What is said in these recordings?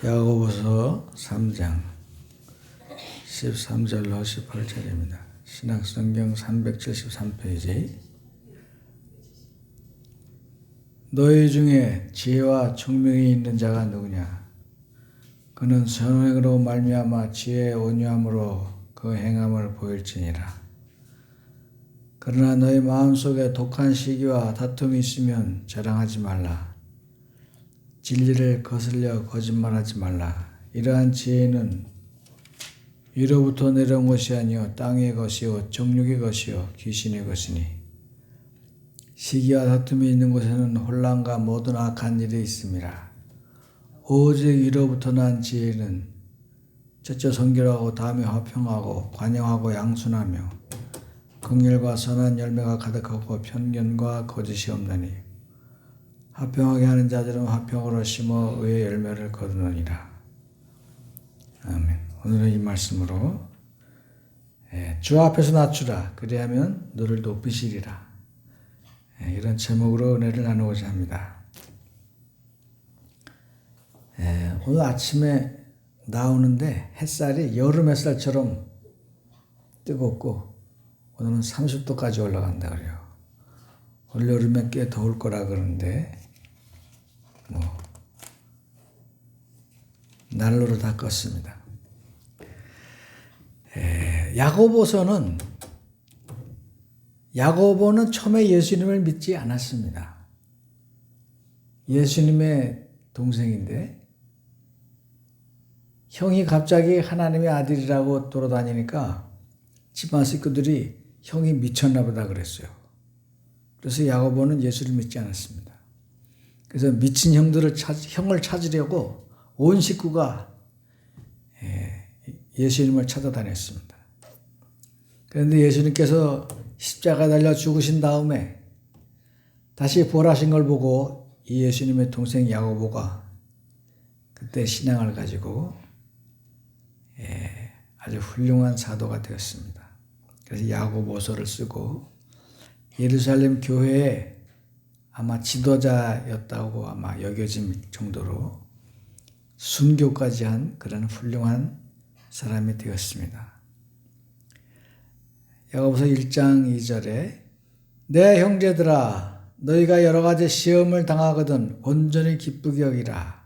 야고보서 3장 13절로 18절입니다. 신약성경 373페이지. 너희 중에 지혜와 총명이 있는 자가 누구냐? 그는 선행으로 말미암아 지혜의 온유함으로 그 행함을 보일지니라. 그러나 너희 마음속에 독한 시기와 다툼이 있으면 자랑하지 말라. 진리를 거슬려 거짓말하지 말라. 이러한 지혜는 위로부터 내려온 것이 아니요 땅의 것이요 정욕의 것이요 귀신의 것이니 시기와 다툼이 있는 곳에는 혼란과 모든 악한 일이 있음이라. 오직 위로부터 난 지혜는 첫째 성결하고 다음에 화평하고 관용하고 양순하며 긍휼과 선한 열매가 가득하고 편견과 거짓이 없나니 화평하게 하는 자들은 화평으로 심어 의의 열매를 거두느니라. 아멘. 오늘은 이 말씀으로 주 앞에서 낮추라 그리하면 너를 높이시리라. 이런 제목으로 은혜를 나누고자 합니다. 오늘 아침에 나오는데 햇살이 여름 햇살처럼 뜨겁고 오늘은 30도까지 올라간다 그래요. 올 여름엔 꽤 더울 거라 그러는데 난로를 다 껐습니다. 야고보는 처음에 예수님을 믿지 않았습니다. 예수님의 동생인데 형이 갑자기 하나님의 아들이라고 돌아다니니까 집안 식구들이 형이 미쳤나 보다 그랬어요. 그래서 야고보는 예수를 믿지 않았습니다. 그래서 미친 형을 찾으려고 온 식구가 예수님을 찾아다녔습니다. 그런데 예수님께서 십자가에 달려 죽으신 다음에 다시 부활하신 걸 보고 이 예수님의 동생 야고보가 그때 신앙을 가지고 아주 훌륭한 사도가 되었습니다. 그래서 야고보서를 쓰고 예루살렘 교회에 아마 지도자였다고 아마 여겨질 정도로 순교까지 한 그런 훌륭한 사람이 되었습니다. 야고보서 1장 2절에 내 형제들아 너희가 여러 가지 시험을 당하거든 온전히 기쁘게 여기라.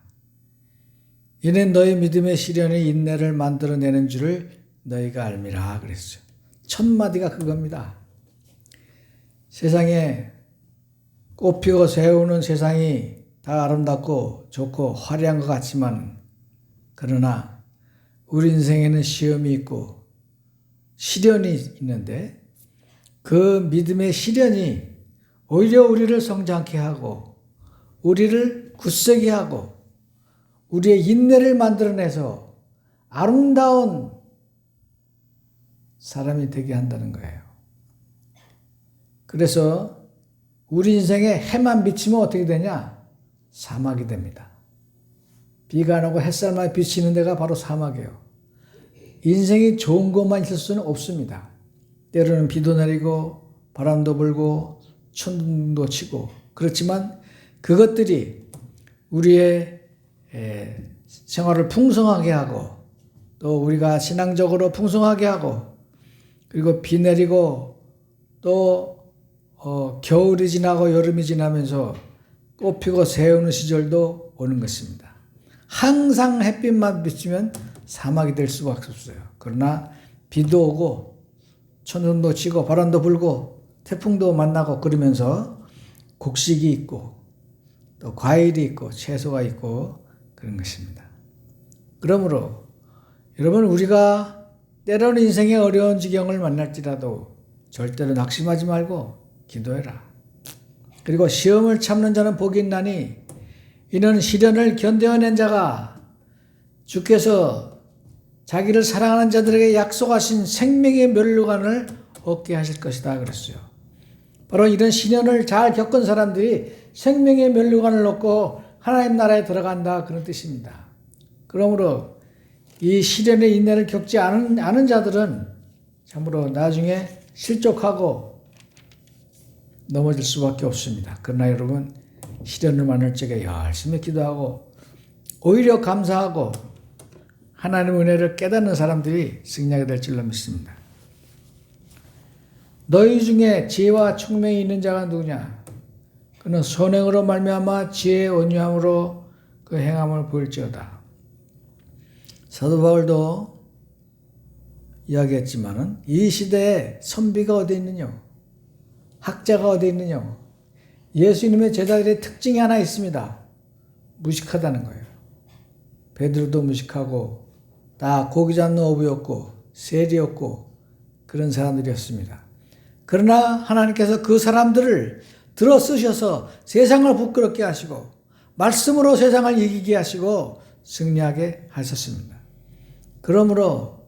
이는 너희 믿음의 시련이 인내를 만들어내는 줄을 너희가 알미라 그랬어요. 첫 마디가 그겁니다. 세상에 꽃피고 새우는 세상이 다 아름답고 좋고 화려한 것 같지만 그러나 우리 인생에는 시험이 있고 시련이 있는데 그 믿음의 시련이 오히려 우리를 성장케 하고 우리를 굳세게 하고 우리의 인내를 만들어내서 아름다운 사람이 되게 한다는 거예요. 그래서 우리 인생에 해만 비치면 어떻게 되냐? 사막이 됩니다. 비가 안 오고 햇살만 비치는 데가 바로 사막이에요. 인생이 좋은 것만 있을 수는 없습니다. 때로는 비도 내리고 바람도 불고 천둥도 치고 그렇지만 그것들이 우리의 생활을 풍성하게 하고 또 우리가 신앙적으로 풍성하게 하고 그리고 비 내리고 또 겨울이 지나고 여름이 지나면서 꽃피고 새우는 시절도 오는 것입니다. 항상 햇빛만 비치면 사막이 될 수밖에 없어요. 그러나 비도 오고 천둥도 치고 바람도 불고 태풍도 만나고 그러면서 곡식이 있고 또 과일이 있고 채소가 있고 그런 것입니다. 그러므로 여러분 우리가 때로는 인생의 어려운 지경을 만날지라도 절대로 낙심하지 말고 기도해라. 그리고 시험을 참는 자는 복이 있나니 이는 시련을 견뎌낸 자가 주께서 자기를 사랑하는 자들에게 약속하신 생명의 면류관을 얻게 하실 것이다 그랬어요. 바로 이런 시련을 잘 겪은 사람들이 생명의 면류관을 얻고 하나님 나라에 들어간다 그런 뜻입니다. 그러므로 이 시련의 인내를 겪지 않은 자들은 참으로 나중에 실족하고 넘어질 수밖에 없습니다. 그러나 여러분 시련을 만날 적에 열심히 기도하고 오히려 감사하고 하나님의 은혜를 깨닫는 사람들이 승리하게 될 줄로 믿습니다. 너희 중에 지혜와 총명이 있는 자가 누구냐? 그는 선행으로 말미암아 지혜의 온유함으로 그 행함을 보일지어다. 사도 바울도 이야기했지만은 이 시대에 선비가 어디 있느냐? 학자가 어디 있느냐? 예수님의 제자들의 특징이 하나 있습니다. 무식하다는 거예요. 베드로도 무식하고 다 고기 잡는 어부였고 세리였고 그런 사람들이었습니다. 그러나 하나님께서 그 사람들을 들어 쓰셔서 세상을 부끄럽게 하시고 말씀으로 세상을 이기게 하시고 승리하게 하셨습니다. 그러므로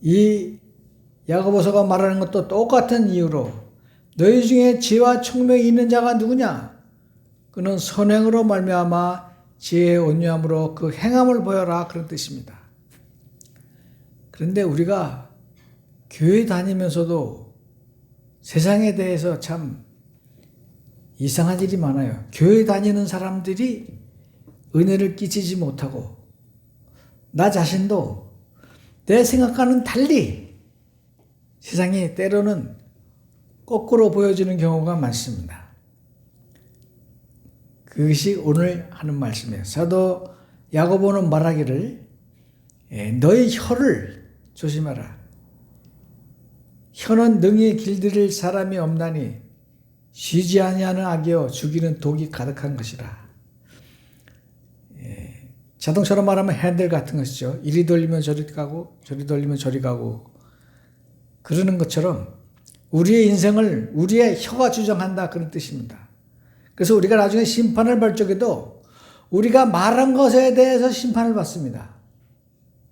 이 야고보서가 말하는 것도 똑같은 이유로 너희 중에 지혜와 총명이 있는 자가 누구냐? 그는 선행으로 말미암아 지혜의 온유함으로 그 행함을 보여라, 그런 뜻입니다. 그런데 우리가 교회 다니면서도 세상에 대해서 참 이상한 일이 많아요. 교회 다니는 사람들이 은혜를 끼치지 못하고 나 자신도 내 생각과는 달리 세상이 때로는 거꾸로 보여지는 경우가 많습니다. 그것이 오늘 하는 말씀이에요. 사도 야고보는 말하기를 너희 혀를 조심하라. 혀는 능히 길들일 사람이 없나니 쉬지 아니하는 악이요 죽이는 독이 가득한 것이라. 자동차로 말하면 핸들 같은 것이죠. 이리 돌리면 저리 가고 저리 돌리면 저리 가고 그러는 것처럼 우리의 인생을 우리의 혀가 주장한다, 그런 뜻입니다. 그래서 우리가 나중에 심판을 받을 적에도 우리가 말한 것에 대해서 심판을 받습니다.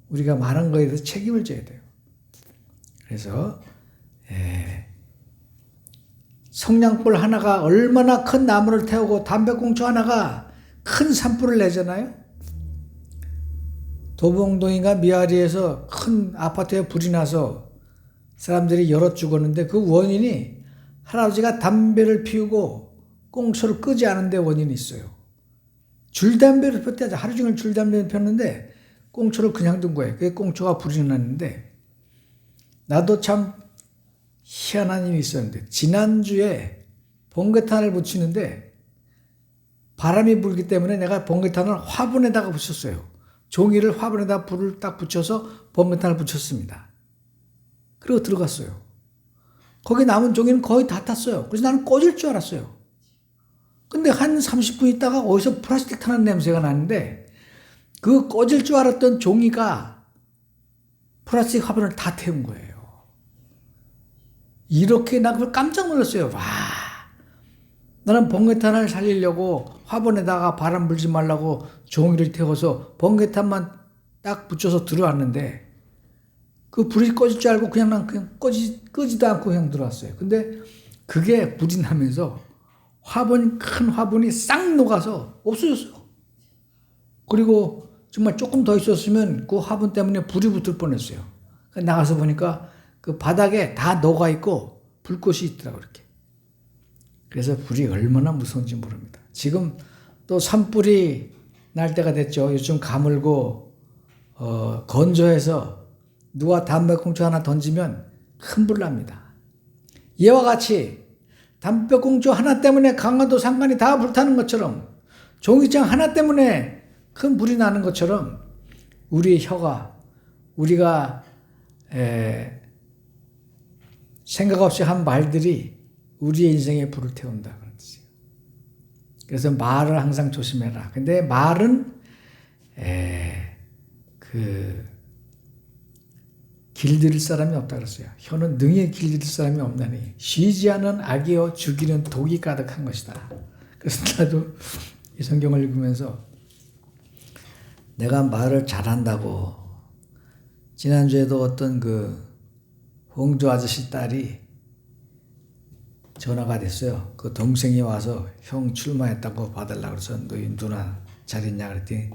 우리가 말한 것에 대해서 책임을 져야 돼요. 그래서 성냥불 하나가 얼마나 큰 나무를 태우고 담배꽁초 하나가 큰 산불을 내잖아요. 도봉동인가 미아리에서 큰 아파트에 불이 나서 사람들이 여럿 죽었는데 그 원인이 할아버지가 담배를 피우고 꽁초를 끄지 않은 데 원인이 있어요. 줄담배를 폈대요. 하루 종일 줄담배를 폈는데 꽁초를 그냥 둔 거예요. 그게 꽁초가 불이 났는데 나도 참 희한한 일이 있었는데 지난주에 번개탄을 붙이는데 바람이 불기 때문에 내가 번개탄을 화분에다가 붙였어요. 종이를 화분에다 불을 딱 붙여서 번개탄을 붙였습니다. 그리고 들어갔어요. 거기 남은 종이는 거의 다 탔어요. 그래서 나는 꺼질 줄 알았어요. 근데 한 30분 있다가 어디서 플라스틱 타는 냄새가 나는데 그 꺼질 줄 알았던 종이가 플라스틱 화분을 다 태운 거예요. 이렇게 나 그걸 깜짝 놀랐어요. 와, 나는 번개탄을 살리려고 화분에다가 바람 불지 말라고 종이를 태워서 번개탄만 딱 붙여서 들어왔는데 그 불이 꺼질 줄 알고 그냥 끄지도 않고 그냥 들어왔어요. 근데 그게 불이 나면서 큰 화분이 싹 녹아서 없어졌어요. 그리고 정말 조금 더 있었으면 그 화분 때문에 불이 붙을 뻔했어요. 나가서 보니까 그 바닥에 다 녹아있고 불꽃이 있더라고요. 이렇게. 그래서 불이 얼마나 무서운지 모릅니다. 지금 또 산불이 날 때가 됐죠. 요즘 가물고 건조해서 누가 담배꽁초 하나 던지면 큰 불 납니다. 이와 같이 담배꽁초 하나 때문에 강화도 산간이 다 불타는 것처럼 종이장 하나 때문에 큰 불이 나는 것처럼 우리의 혀가 우리가 생각 없이 한 말들이 우리의 인생에 불을 태운다, 그런 뜻이에요. 그래서 말을 항상 조심해라. 근데 말은 길들일 사람이 없다 그랬어요. 혀는 능히 길들일 사람이 없나니 쉬지 않은 악이요 죽이는 독이 가득한 것이다. 그래서 나도 이 성경을 읽으면서 내가 말을 잘한다고, 지난주에도 어떤 그 홍조 아저씨 딸이 전화가 됐어요. 그 동생이 와서 형 출마했다고 받으려고 그래서 너희 누나 잘 있냐 그랬더니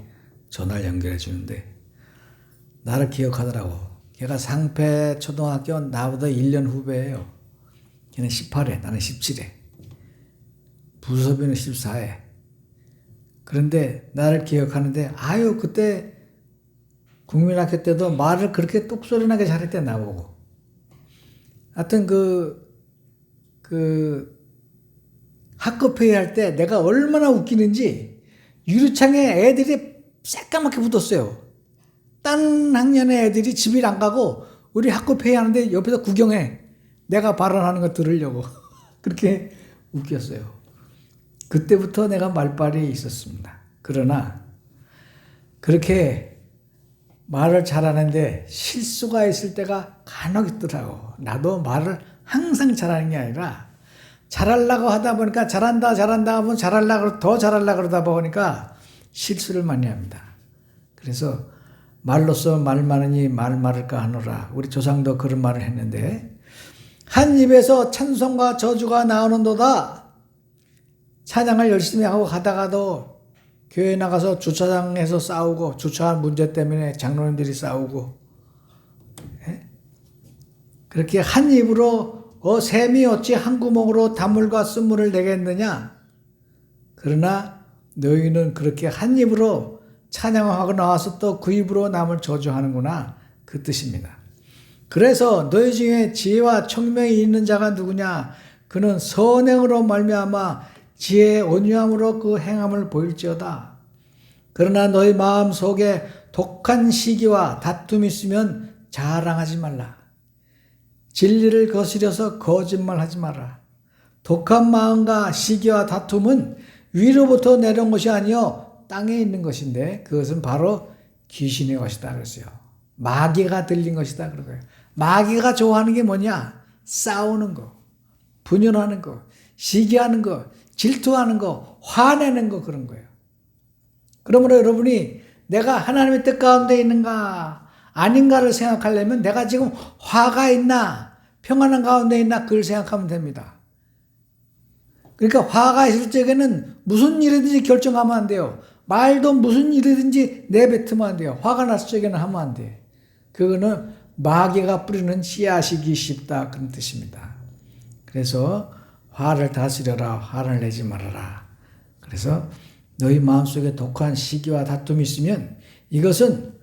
전화를 연결해 주는데 나를 기억하더라고. 걔가 상패 초등학교 나보다 1년 후배예요. 걔는 18회, 나는 17회. 부섭이는 14회. 그런데 나를 기억하는데 아유 그때 국민학교 때도 말을 그렇게 똑소리 나게 잘했대 나보고. 하여튼 학급회의 할 때 내가 얼마나 웃기는지 유리창에 애들이 새까맣게 붙었어요. 딴 학년의 애들이 집을 안 가고 우리 학급회의 하는데 옆에서 구경해. 내가 발언하는 거 들으려고. 그렇게 웃겼어요. 그때부터 내가 말빨이 있었습니다. 그러나 그렇게 말을 잘하는데 실수가 있을 때가 간혹 있더라고. 나도 말을 항상 잘하는 게 아니라 잘하려고 하다 보니까 잘한다 하면 더 잘하려고 그러다 보니까 실수를 많이 합니다. 그래서 말로써 말 많으니 말 많을까 하노라. 우리 조상도 그런 말을 했는데 한 입에서 찬송과 저주가 나오는도다. 찬양을 열심히 하고 가다가도 교회 나가서 주차장에서 싸우고 주차한 문제 때문에 장로님들이 싸우고 그렇게 한 입으로 샘이 어찌 한 구멍으로 단물과 쓴물을 내겠느냐. 그러나 너희는 그렇게 한 입으로 찬양하고 나와서 또 그 입으로 남을 저주하는구나. 그 뜻입니다. 그래서 너희 중에 지혜와 총명이 있는 자가 누구냐. 그는 선행으로 말미암아 지혜의 온유함으로 그 행함을 보일지어다. 그러나 너희 마음 속에 독한 시기와 다툼이 있으면 자랑하지 말라. 진리를 거스려서 거짓말하지 마라. 독한 마음과 시기와 다툼은 위로부터 내려온 것이 아니요 땅에 있는 것인데 그것은 바로 귀신의 것이다 그랬어요. 마귀가 들린 것이다 그러고요. 마귀가 좋아하는 게 뭐냐? 싸우는 거, 분열하는 거, 시기하는 거, 질투하는 거, 화내는 거 그런 거예요. 그러므로 여러분이 내가 하나님의 뜻 가운데 있는가 아닌가를 생각하려면 내가 지금 화가 있나 평안한 가운데 있나 그걸 생각하면 됩니다. 그러니까 화가 있을 적에는 무슨 일이든지 결정하면 안 돼요. 말도 무슨 일이든지 내뱉으면 안 돼요. 화가 났을 적에는 하면 안 돼. 그거는 마귀가 뿌리는 씨앗이기 쉽다 그런 뜻입니다. 그래서 화를 다스려라. 화를 내지 말아라. 그래서 너희 마음속에 독한 시기와 다툼이 있으면 이것은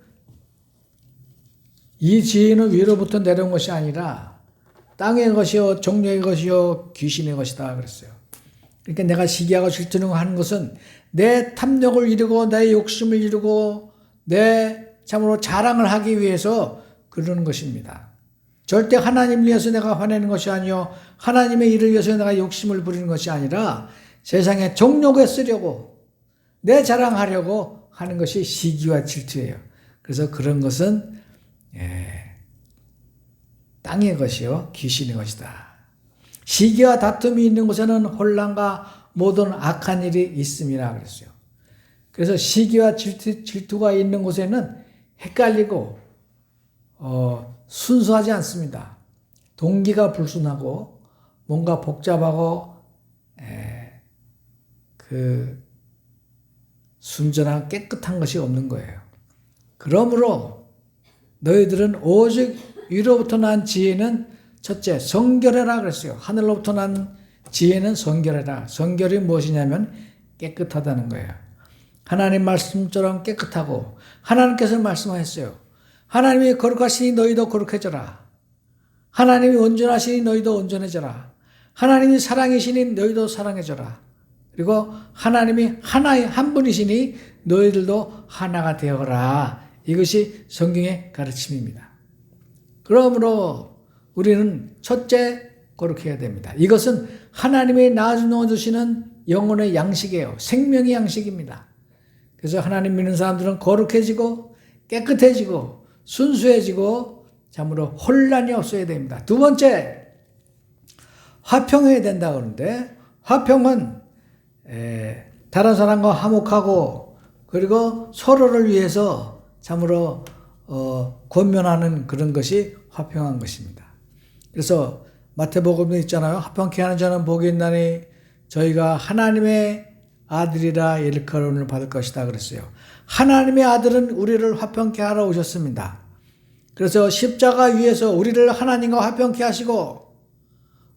이 지혜는 위로부터 내려온 것이 아니라 땅의 것이요 종려의 것이요 귀신의 것이다 그랬어요. 그러니까 내가 시기하고 질투는 하는 것은 내 탐욕을 이루고 내 욕심을 이루고 내 참으로 자랑을 하기 위해서 그러는 것입니다. 절대 하나님을 위해서 내가 화내는 것이 아니요 하나님의 일을 위해서 내가 욕심을 부리는 것이 아니라 세상에 종욕에 쓰려고 내 자랑하려고 하는 것이 시기와 질투예요. 그래서 그런 것은 땅의 것이요 귀신의 것이다. 시기와 다툼이 있는 곳에는 혼란과 모든 악한 일이 있음이라 그랬어요. 그래서 시기와 질투가 있는 곳에는 헷갈리고 순수하지 않습니다. 동기가 불순하고 뭔가 복잡하고 순전한 깨끗한 것이 없는 거예요. 그러므로 너희들은 오직 위로부터 난 지혜는 첫째 성결해라 그랬어요. 하늘로부터 난 지혜는 성결해라. 성결이 무엇이냐면 깨끗하다는 거예요. 하나님 말씀처럼 깨끗하고 하나님께서 말씀하셨어요. 하나님이 거룩하시니 너희도 거룩해져라. 하나님이 온전하시니 너희도 온전해져라. 하나님이 사랑이시니 너희도 사랑해져라. 그리고 하나님이 한 분이시니 너희들도 하나가 되어라. 이것이 성경의 가르침입니다. 그러므로 우리는 첫째 거룩해야 됩니다. 이것은 하나님이 나눠주시는 영혼의 양식이에요. 생명의 양식입니다. 그래서 하나님 믿는 사람들은 거룩해지고 깨끗해지고 순수해지고 참으로 혼란이 없어야 됩니다. 두 번째, 화평해야 된다 그러는데 화평은 다른 사람과 화목하고 그리고 서로를 위해서 참으로 권면하는 그런 것이 화평한 것입니다. 그래서 마태복음에 있잖아요. 화평케 하는 자는 복이 있나니 저희가 하나님의 아들이라 일컬음을 받을 것이다 그랬어요. 하나님의 아들은 우리를 화평케 하러 오셨습니다. 그래서 십자가 위에서 우리를 하나님과 화평케 하시고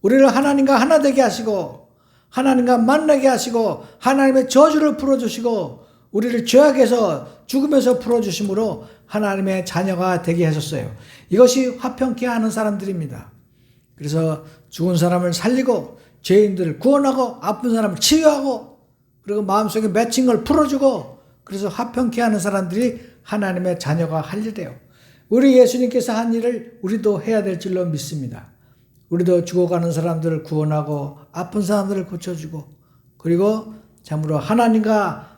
우리를 하나님과 하나 되게 하시고 하나님과 만나게 하시고 하나님의 저주를 풀어주시고 우리를 죄악에서 죽음에서 풀어주심으로 하나님의 자녀가 되게 하셨어요. 이것이 화평케 하는 사람들입니다. 그래서 죽은 사람을 살리고 죄인들을 구원하고 아픈 사람을 치유하고 그리고 마음속에 맺힌 걸 풀어주고 그래서 화평케 하는 사람들이 하나님의 자녀가 할 일이에요. 우리 예수님께서 한 일을 우리도 해야 될 줄로 믿습니다. 우리도 죽어가는 사람들을 구원하고 아픈 사람들을 고쳐주고 그리고 참으로 하나님과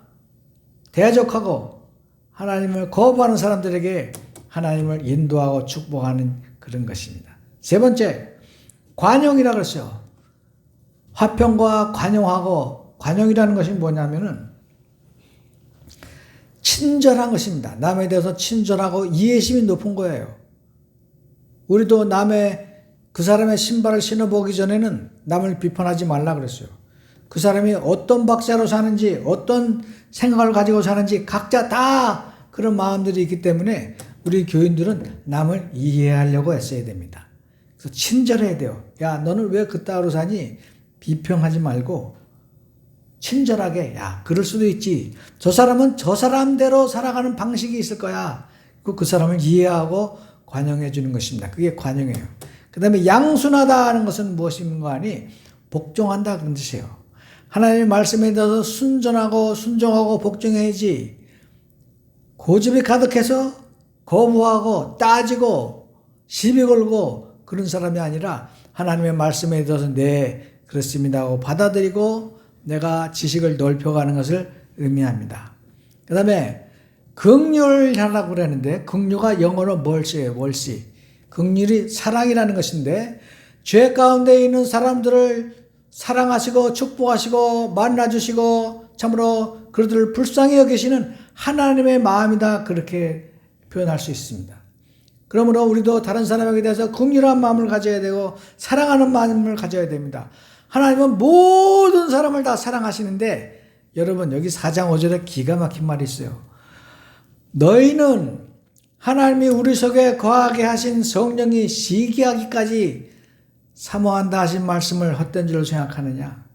대적하고 하나님을 거부하는 사람들에게 하나님을 인도하고 축복하는 그런 것입니다. 세 번째, 관용이라고 그랬어요. 화평과 관용하고 관용이라는 것이 뭐냐면은 친절한 것입니다. 남에 대해서 친절하고 이해심이 높은 거예요. 우리도 그 사람의 신발을 신어보기 전에는 남을 비판하지 말라 그랬어요. 그 사람이 어떤 박자로 사는지 어떤 생각을 가지고 사는지 각자 다 그런 마음들이 있기 때문에 우리 교인들은 남을 이해하려고 애써야 됩니다. 그래서 친절해야 돼요. 야, 너는 왜 그따위로 사니? 비평하지 말고 친절하게, 야, 그럴 수도 있지. 저 사람은 저 사람대로 살아가는 방식이 있을 거야. 그 사람을 이해하고 관용해 주는 것입니다. 그게 관용이에요. 그 다음에 양순하다 하는 것은 무엇인가 하니 복종한다 그런 뜻이에요. 하나님의 말씀에 대해서 순전하고 순종하고 복종해야지 고집이 가득해서 거부하고 따지고 시비 걸고 그런 사람이 아니라 하나님의 말씀에 대해서 네, 그렇습니다 하고 받아들이고 내가 지식을 넓혀가는 것을 의미합니다. 그 다음에 긍휼하라고 그러는데 긍휼가 영어로 멀시예요. 멀시. 긍휼이 사랑이라는 것인데 죄 가운데 있는 사람들을 사랑하시고 축복하시고 만나주시고 참으로 그들을 불쌍히 여기시는 하나님의 마음이다 그렇게 표현할 수 있습니다. 그러므로 우리도 다른 사람에게 대해서 긍휼한 마음을 가져야 되고 사랑하는 마음을 가져야 됩니다. 하나님은 모든 사람을 다 사랑하시는데 여러분 여기 4장 5절에 기가 막힌 말이 있어요. 너희는 하나님이 우리 속에 거하게 하신 성령이 시기하기까지 사모한다 하신 말씀을 헛된 줄로 생각하느냐.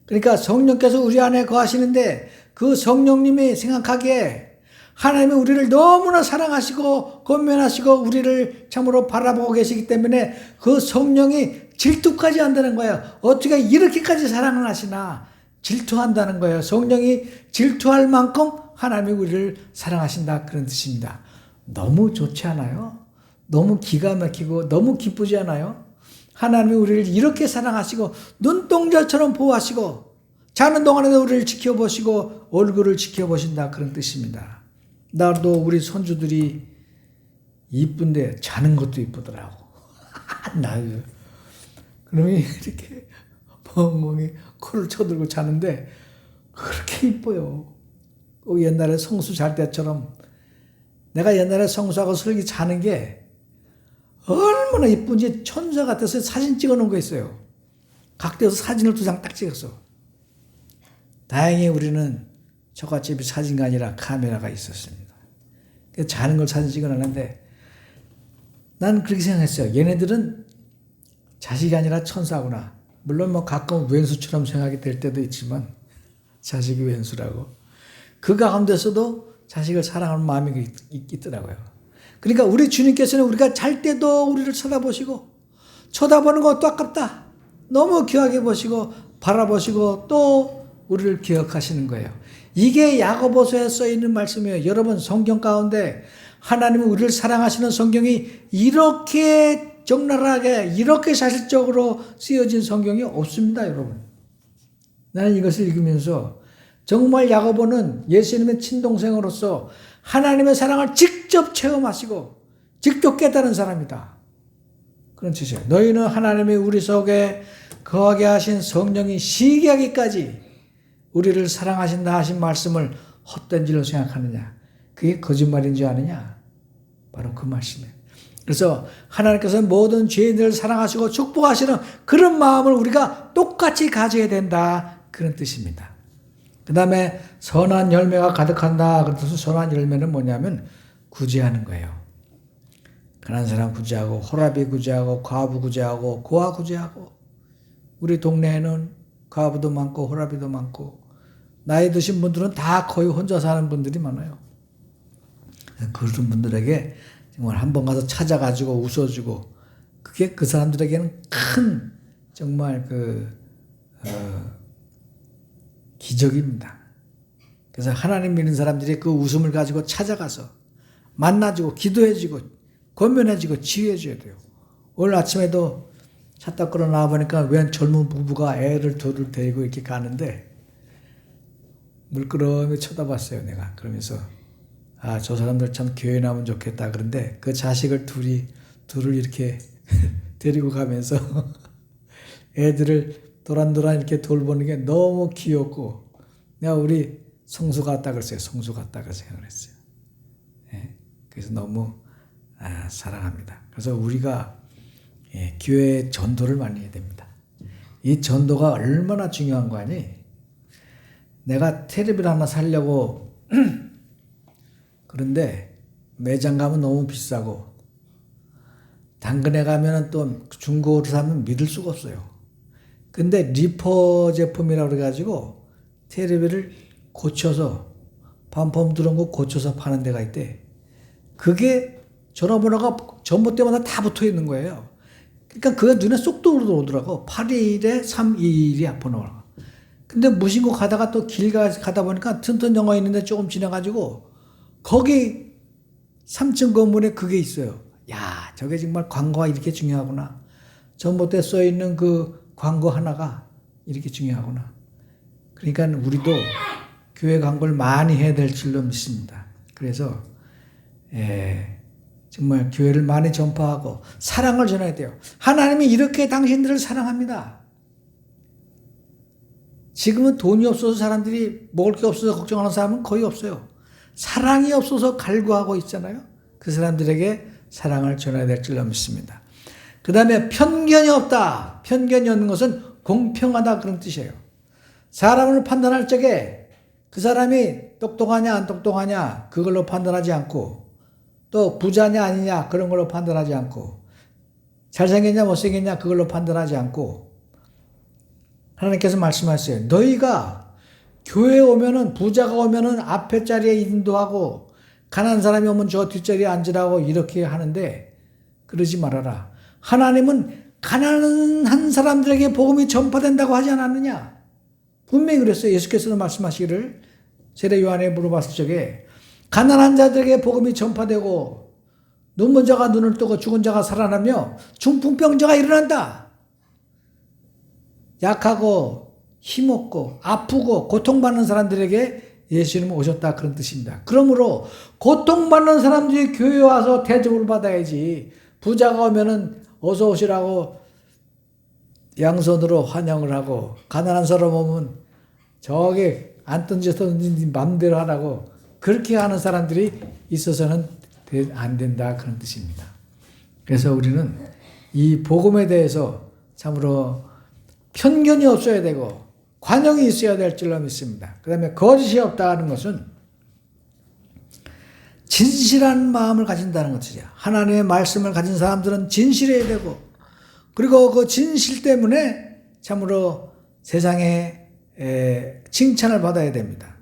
그러니까 성령께서 우리 안에 거하시는데 그 성령님이 생각하기에 하나님이 우리를 너무나 사랑하시고 권면하시고 우리를 참으로 바라보고 계시기 때문에 그 성령이 질투까지 한다는 거예요. 어떻게 이렇게까지 사랑을 하시나 질투한다는 거예요. 성령이 질투할 만큼 하나님이 우리를 사랑하신다 그런 뜻입니다. 너무 좋지 않아요? 너무 기가 막히고 너무 기쁘지 않아요? 하나님이 우리를 이렇게 사랑하시고 눈동자처럼 보호하시고 자는 동안에도 우리를 지켜보시고 얼굴을 지켜보신다 그런 뜻입니다. 나도 우리 손주들이 이쁜데 자는 것도 이쁘더라고. 나요. 그러면 이렇게 멍멍이 코를 쳐들고 자는데 그렇게 이뻐요. 옛날에 성수 잘 때처럼 내가 옛날에 성수하고 슬기 자는 게 얼마나 이쁜지 천사 같아서 사진 찍어 놓은 거 있어요. 각도에서 사진을 2장 딱 찍었어. 다행히 우리는 처갓집이 사진가 아니라 카메라가 있었습니다. 그래서 자는 걸 사진 찍어 놨는데 난 그렇게 생각했어요. 얘네들은 자식이 아니라 천사구나. 물론 뭐 가끔 왼수처럼 생각이 될 때도 있지만 자식이 왼수라고. 그 가운데서도 자식을 사랑하는 마음이 있더라고요. 그러니까 우리 주님께서는 우리가 잘 때도 우리를 쳐다보시고 쳐다보는 것도 아깝다. 너무 귀하게 보시고 바라보시고 또 우리를 기억하시는 거예요. 이게 야고보서에 써있는 말씀이에요. 여러분 성경 가운데 하나님은 우리를 사랑하시는 성경이 이렇게 적나라하게 이렇게 사실적으로 쓰여진 성경이 없습니다. 여러분. 나는 이것을 읽으면서 정말 야고보는 예수님의 친동생으로서 하나님의 사랑을 직접 체험하시고 직접 깨달은 사람이다. 그런 뜻이에요. 너희는 하나님이 우리 속에 거하게 하신 성령이 시기하기까지 우리를 사랑하신다 하신 말씀을 헛된 줄로 생각하느냐. 그게 거짓말인 줄 아느냐. 바로 그 말씀이에요. 그래서 하나님께서 모든 죄인들을 사랑하시고 축복하시는 그런 마음을 우리가 똑같이 가져야 된다. 그런 뜻입니다. 그 다음에 선한 열매가 가득한다. 그래서 선한 열매는 뭐냐면 구제하는 거예요. 가난한 사람 구제하고 호라비 구제하고 과부 구제하고 고아 구제하고 우리 동네에는 과부도 많고 호라비도 많고 나이 드신 분들은 다 거의 혼자 사는 분들이 많아요. 그런 분들에게 정말 한번 가서 찾아가지고 웃어주고 그게 그 사람들에게는 큰 정말 기적입니다. 그래서 하나님 믿는 사람들이 그 웃음을 가지고 찾아가서 만나주고 기도해주고 권면해주고 치유해줘야 돼요. 오늘 아침에도 차 타고 나와보니까 웬 젊은 부부가 애를 둘을 데리고 이렇게 가는데 물끄러미 쳐다봤어요. 내가 그러면서 저 사람들 참 교회 나오면 좋겠다. 그런데 그 자식을 둘을 이렇게 데리고 가면서 애들을 도란도란 이렇게 돌보는 게 너무 귀엽고 내가 우리 성수 같다 그랬어요. 성수 같다 그 생각을 했어요. 예, 그래서 너무 사랑합니다. 그래서 우리가 교회 전도를 많이 해야 됩니다. 이 전도가 얼마나 중요한 거 아니? 내가 텔레비를 하나 사려고 그런데 매장 가면 너무 비싸고 당근에 가면 또 중고로 사면 믿을 수가 없어요. 근데 리퍼 제품이라고 그래가지고 텔레비를 고쳐서 반품 들어온 거 고쳐서 파는 데가 있대. 그게 전화번호가 전부 때마다 다 붙어 있는 거예요. 그러니까 그게 눈에 쏙 들어오더라고. 821에 321이야 번호가. 근데 무심코 가다가 또 길 가다 보니까 튼튼 영화 있는데 조금 지나가지고 거기 3층 건물에 그게 있어요. 야, 저게 정말 광고가 이렇게 중요하구나. 전봇대에 써 있는 그 광고 하나가 이렇게 중요하구나. 그러니까 우리도 교회 광고를 많이 해야 될 줄로 믿습니다. 그래서 정말 교회를 많이 전파하고 사랑을 전해야 돼요. 하나님이 이렇게 당신들을 사랑합니다. 지금은 돈이 없어서 사람들이 먹을 게 없어서 걱정하는 사람은 거의 없어요. 사랑이 없어서 갈구하고 있잖아요. 그 사람들에게 사랑을 전해야 될 줄로 믿습니다. 그 다음에 편견이 없다. 편견이 없는 것은 공평하다 그런 뜻이에요. 사람을 판단할 적에 그 사람이 똑똑하냐 안 똑똑하냐 그걸로 판단하지 않고 또 부자냐 아니냐 그런 걸로 판단하지 않고 잘생겼냐 못생겼냐 그걸로 판단하지 않고 하나님께서 말씀하셨어요. 너희가 교회에 오면은 부자가 오면은 앞에 자리에 인도하고 가난한 사람이 오면 저 뒷자리에 앉으라고 이렇게 하는데 그러지 말아라. 하나님은 가난한 사람들에게 복음이 전파된다고 하지 않았느냐? 분명히 그랬어요. 예수께서도 말씀하시기를 세례 요한에 물어봤을 적에 가난한 자들에게 복음이 전파되고 눈먼 자가 눈을 뜨고 죽은 자가 살아나며 중풍병자가 일어난다. 약하고 힘없고 아프고 고통받는 사람들에게 예수님은 오셨다 그런 뜻입니다. 그러므로 고통받는 사람들이 교회에 와서 대접을 받아야지 부자가 오면은 어서 오시라고 양손으로 환영을 하고 가난한 사람 오면 저게 안 던져서든지 마음대로 하라고 그렇게 하는 사람들이 있어서는 안 된다 그런 뜻입니다. 그래서 우리는 이 복음에 대해서 참으로 편견이 없어야 되고 관용이 있어야 될 줄로 믿습니다. 그 다음에 거짓이 없다는 것은 진실한 마음을 가진다는 것이죠. 하나님의 말씀을 가진 사람들은 진실해야 되고 그리고 그 진실 때문에 참으로 세상에 칭찬을 받아야 됩니다.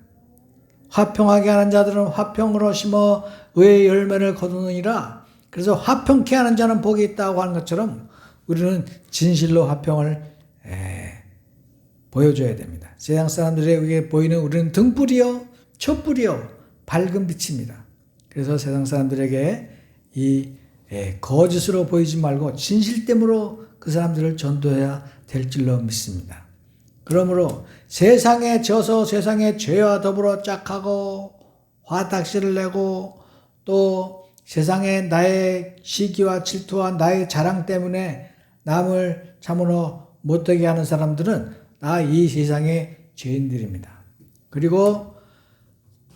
화평하게 하는 자들은 화평으로 심어 의의 열매를 거두느니라. 그래서 화평케 하는 자는 복이 있다고 하는 것처럼 우리는 진실로 화평을 보여줘야 됩니다. 세상 사람들에게 보이는 우리는 등불이요 촛불이요 밝은 빛입니다. 그래서 세상 사람들에게 이 거짓으로 보이지 말고 진실됨으로 그 사람들을 전도해야 될 줄로 믿습니다. 그러므로 세상에 져서 세상의 죄와 더불어 짝하고 화딱지를 내고 또 세상에 나의 시기와 질투와 나의 자랑 때문에 남을 참으로 못되게 하는 사람들은 다 이 세상의 죄인들입니다. 그리고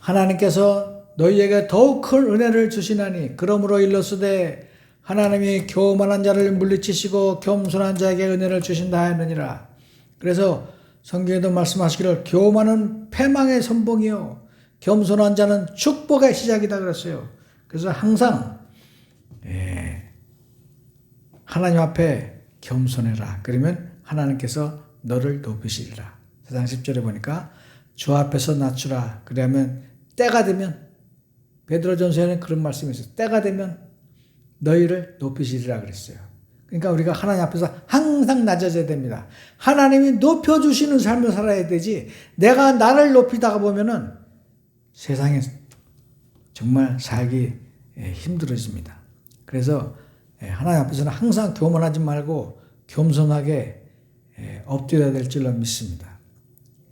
하나님께서 너희에게 더욱 큰 은혜를 주시나니 그러므로 일러스되 하나님이 교만한 자를 물리치시고 겸손한 자에게 은혜를 주신다 하였느니라. 그래서 성경에도 말씀하시기를 교만은 패망의 선봉이요 겸손한 자는 축복의 시작이다 그랬어요. 그래서 항상 하나님 앞에 겸손해라. 그러면 하나님께서 너를 높이시리라. 4장 10절에 보니까 주 앞에서 낮추라. 그러면 때가 되면 베드로전서에는 그런 말씀이 있어요. 때가 되면 너희를 높이시리라 그랬어요. 그러니까 우리가 하나님 앞에서 항상 낮아져야 됩니다. 하나님이 높여주시는 삶을 살아야 되지 내가 나를 높이다가 보면은 세상에 정말 살기 힘들어집니다. 그래서 하나님 앞에서는 항상 교만하지 말고 겸손하게 엎드려야 될 줄로 믿습니다.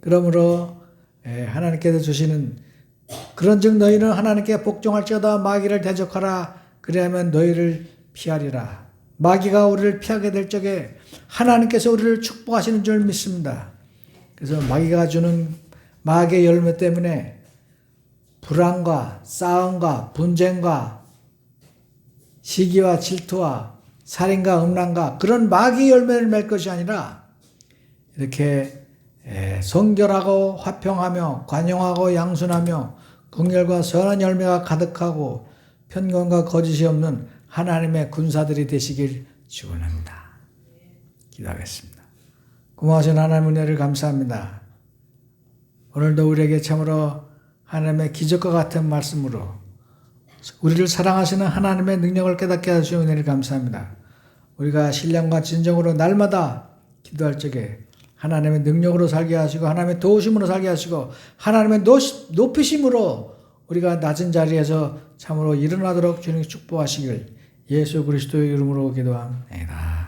그러므로 하나님께서 주시는 그런즉 너희는 하나님께 복종할지어다 마귀를 대적하라 그리하면 너희를 피하리라. 마귀가 우리를 피하게 될 적에 하나님께서 우리를 축복하시는 줄 믿습니다. 그래서 마귀가 주는 마귀의 열매 때문에 불안과 싸움과 분쟁과 시기와 질투와 살인과 음란과 그런 마귀 열매를 맺을 것이 아니라 이렇게 성결하고 화평하며 관용하고 양순하며 긍휼과 선한 열매가 가득하고 편견과 거짓이 없는 하나님의 군사들이 되시길 축원합니다. 기도하겠습니다. 고마우신 하나님 은혜를 감사합니다. 오늘도 우리에게 참으로 하나님의 기적과 같은 말씀으로 우리를 사랑하시는 하나님의 능력을 깨닫게 하시는 은혜를 감사합니다. 우리가 신령과 진정으로 날마다 기도할 적에 하나님의 능력으로 살게 하시고 하나님의 도우심으로 살게 하시고 하나님의 높이심으로 우리가 낮은 자리에서 참으로 일어나도록 주님 축복하시길 예수 그리스도의 이름으로 기도합니다.